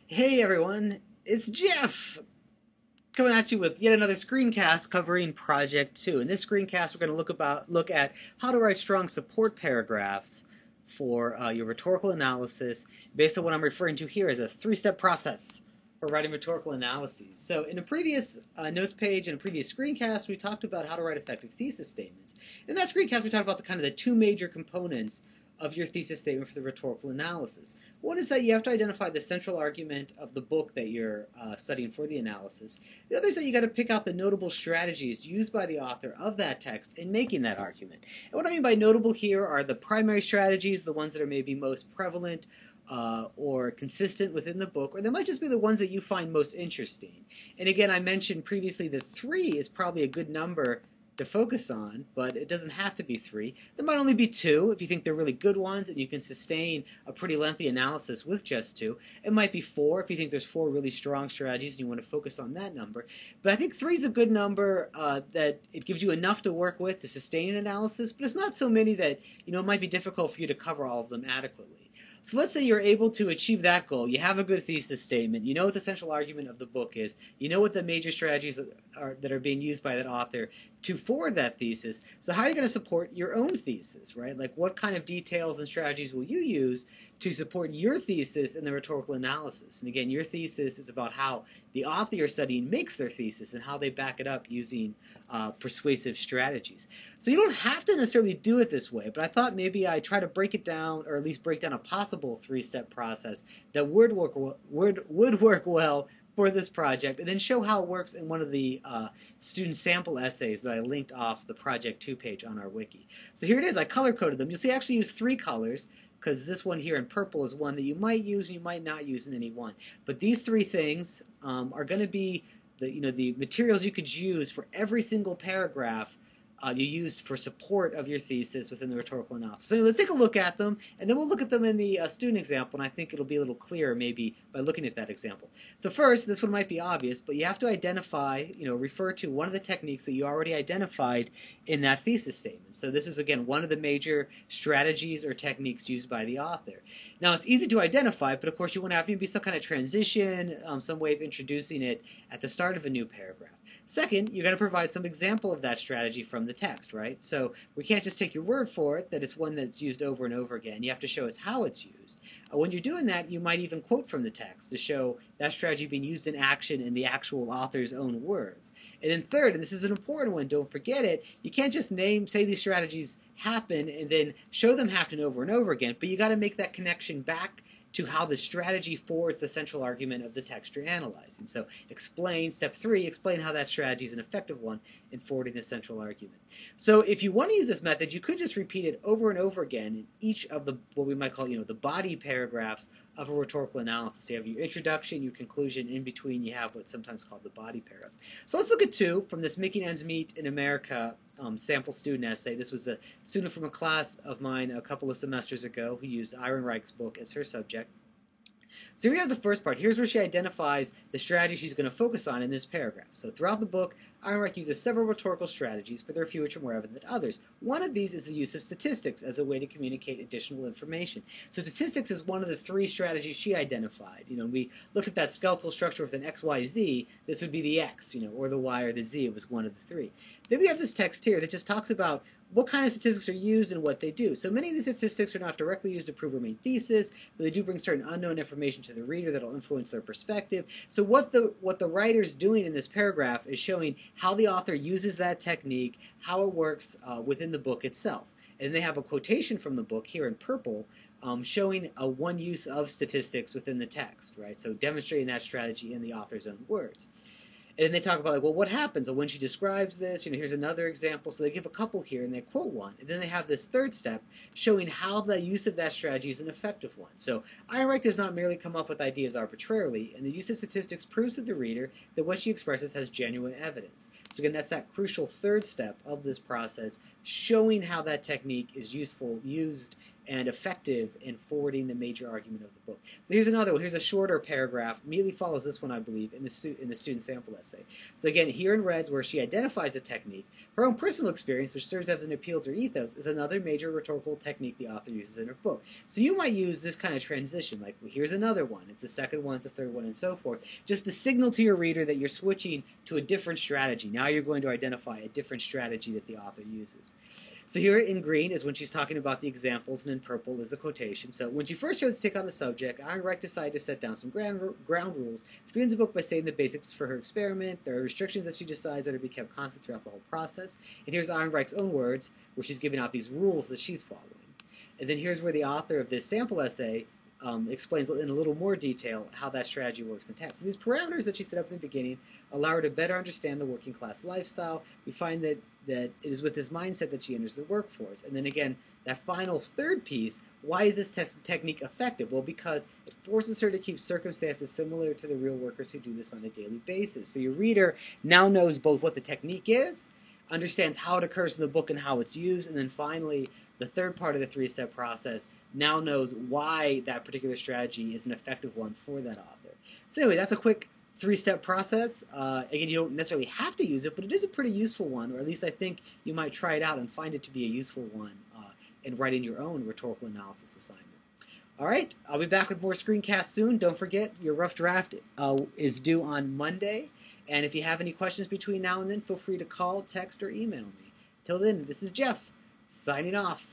Hey everyone, it's Jeff coming at you with yet another screencast covering Project 2. In this screencast, we're going to look at how to write strong support paragraphs for your rhetorical analysis based on what I'm referring to here as a three-step process for writing rhetorical analyses. So in a previous notes page and a previous screencast, we talked about how to write effective thesis statements. In that screencast, we talked about the two major components of your thesis statement for the rhetorical analysis. One is that you have to identify the central argument of the book that you're studying for the analysis. The other is that you got to pick out the notable strategies used by the author of that text in making that argument. And what I mean by notable here are the primary strategies, the ones that are maybe most prevalent or consistent within the book, or they might just be the ones that you find most interesting. And again, I mentioned previously that 3 is probably a good number to focus on, but it doesn't have to be 3. There might only be 2 if you think they're really good ones and you can sustain a pretty lengthy analysis with just 2. It might be 4 if you think there's 4 really strong strategies and you want to focus on that number. But I think 3 is a good number that it gives you enough to work with to sustain an analysis, but it's not so many that it might be difficult for you to cover all of them adequately. So let's say you're able to achieve that goal. You have a good thesis statement. You know what the central argument of the book is. You know what the major strategies that are being used by that author to forward that thesis. So how are you going to support your own thesis, right? Like what kind of details and strategies will you use to support your thesis in the rhetorical analysis? And again, your thesis is about how the author you're studying makes their thesis and how they back it up using persuasive strategies. So you don't have to necessarily do it this way, but I thought maybe I'd try to break it down, or at least break down a possible 3-step process that would work well for this project, and then show how it works in one of the student sample essays that I linked off the Project 2 page on our wiki. So here it is. I color-coded them. You'll see I actually use 3 colors, because this one here in purple is one that you might use and you might not use in any one. But these 3 things are going to be the materials you could use for every single paragraph you use for support of your thesis within the rhetorical analysis. So let's take a look at them, and then we'll look at them in the student example, and I think it'll be a little clearer maybe by looking at that example. So first, this one might be obvious, but you have to identify, refer to one of the techniques that you already identified in that thesis statement. So this is, again, one of the major strategies or techniques used by the author. Now, it's easy to identify, but of course you want to have maybe some kind of transition, some way of introducing it at the start of a new paragraph. Second, you're going to provide some example of that strategy from the text, right? So we can't just take your word for it that it's one that's used over and over again. You have to show us how it's used. When you're doing that, you might even quote from the text to show that strategy being used in action in the actual author's own words. And then third, and this is an important one, don't forget it, you can't just say these strategies happen and then show them happen over and over again, but you got to make that connection back to how the strategy forwards the central argument of the text you're analyzing. So step 3, explain how that strategy is an effective one in forwarding the central argument. So if you want to use this method, you could just repeat it over and over again in each of the, what we might call, the body paragraphs of a rhetorical analysis. So you have your introduction, your conclusion, in between you have what's sometimes called the body paragraphs. So let's look at 2 from this Making Ends Meet in America sample student essay. This was a student from a class of mine a couple of semesters ago who used Ehrenreich's book as her subject. So here we have the first part. Here's where she identifies the strategy she's going to focus on in this paragraph. So throughout the book, Ehrenreich uses several rhetorical strategies, but there are a few which are more evident than others. One of these is the use of statistics as a way to communicate additional information. So statistics is one of the 3 strategies she identified. We look at that skeletal structure with an X, Y, Z. This would be the X, or the Y or the Z. It was one of the 3. Then we have this text here that just talks about what kind of statistics are used and what they do. So many of these statistics are not directly used to prove her main thesis, but they do bring certain unknown information to the reader that will influence their perspective. So what the writer's doing in this paragraph is showing how the author uses that technique, how it works within the book itself. And they have a quotation from the book here in purple showing one use of statistics within the text, right? So demonstrating that strategy in the author's own words. And then they talk about, well, what happens when she describes this? Here's another example. So they give a couple here, and they quote one. And then they have this third step showing how the use of that strategy is an effective one. So Ehrenreich does not merely come up with ideas arbitrarily, and the use of statistics proves to the reader that what she expresses has genuine evidence. So again, that's that crucial third step of this process, showing how that technique is used and effective in forwarding the major argument of the book. So here's another one. Here's a shorter paragraph. Immediately follows this one, I believe, in the student sample essay. So again, here in red, where she identifies a technique, her own personal experience, which serves as an appeal to her ethos, is another major rhetorical technique the author uses in her book. So you might use this kind of transition, like, well, here's another one. It's the second one, it's the third one, and so forth, just to signal to your reader that you're switching to a different strategy. Now you're going to identify a different strategy that the author uses. So here in green is when she's talking about the examples, and in purple is the quotation. So when she first chose to take on the subject, Ehrenreich decided to set down some ground rules. She begins the book by stating the basics for her experiment. There are restrictions that she decides are to be kept constant throughout the whole process. And here's Ehrenreich's own words, where she's giving out these rules that she's following. And then here's where the author of this sample essay explains in a little more detail how that strategy works in text. So these parameters that she set up in the beginning allow her to better understand the working class lifestyle. We find that it is with this mindset that she enters the workforce. And then again, that final third piece, why is this technique effective? Well, because it forces her to keep circumstances similar to the real workers who do this on a daily basis. So your reader now knows both what the technique is, understands how it occurs in the book and how it's used, and then finally, the third part of the three-step process now knows why that particular strategy is an effective one for that author. So anyway, that's a quick three-step process. Again, you don't necessarily have to use it, but it is a pretty useful one, or at least I think you might try it out and find it to be a useful one in writing your own rhetorical analysis assignment. All right, I'll be back with more screencasts soon. Don't forget, your rough draft is due on Monday. And if you have any questions between now and then, feel free to call, text, or email me. Till then, this is Jeff, signing off.